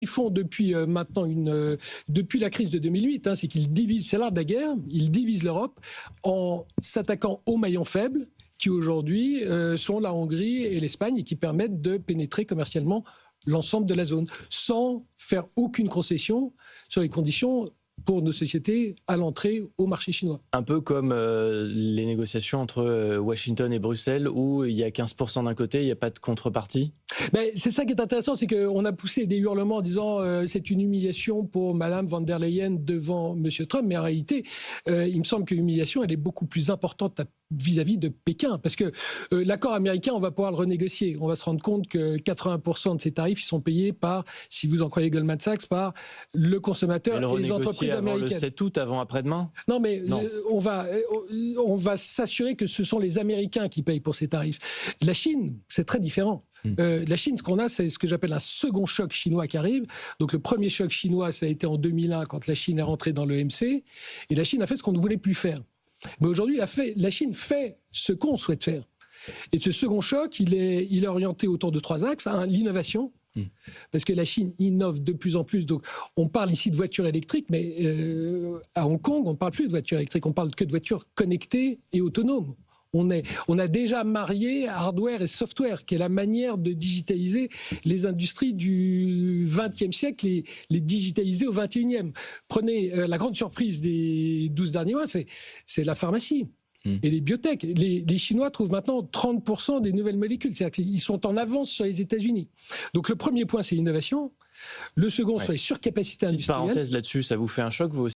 Ils font depuis maintenant depuis la crise de 2008, c'est qu'ils divisent, c'est l'art de la guerre, ils divisent l'Europe en s'attaquant aux maillons faibles qui aujourd'hui sont la Hongrie et l'Espagne et qui permettent de pénétrer commercialement l'ensemble de la zone sans faire aucune concession sur les conditions pour nos sociétés à l'entrée au marché chinois. Un peu comme les négociations entre Washington et Bruxelles où il y a 15% d'un côté, il n'y a pas de contrepartie. Mais c'est ça qui est intéressant, c'est qu'on a poussé des hurlements en disant c'est une humiliation pour Madame van der Leyen devant Monsieur Trump, mais en réalité, il me semble que l'humiliation, elle est beaucoup plus importante vis-à-vis de Pékin, parce que l'accord américain, on va pouvoir le renégocier. On va se rendre compte que 80% de ces tarifs, ils sont payés par, si vous en croyez Goldman Sachs, par le consommateur et les entreprises américaines. Le 7 août, avant après-demain ? Non, mais non. On va s'assurer que ce sont les Américains qui payent pour ces tarifs. La Chine, c'est très différent. La Chine, ce qu'on a, c'est ce que j'appelle un second choc chinois qui arrive. Donc le premier choc chinois, ça a été en 2001 quand la Chine est rentrée dans l'OMC. Et la Chine a fait ce qu'on ne voulait plus faire. Mais aujourd'hui, la Chine fait ce qu'on souhaite faire. Et ce second choc, il est orienté autour de 3 axes. L'innovation, parce que la Chine innove de plus en plus. Donc on parle ici de voitures électriques, mais à Hong Kong, on ne parle plus de voitures électriques, on parle que de voitures connectées et autonomes. On a déjà marié hardware et software, qui est la manière de digitaliser les industries du XXe siècle et les digitaliser au XXIe. Prenez la grande surprise des 12 derniers mois, c'est la pharmacie et les biotech. Les Chinois trouvent maintenant 30% des nouvelles molécules. C'est-à-dire qu'ils sont en avance sur les États-Unis. Donc le premier point, c'est l'innovation. Le second, c'est les surcapacités industrielles. Parenthèse là-dessus, ça vous fait un choc, vous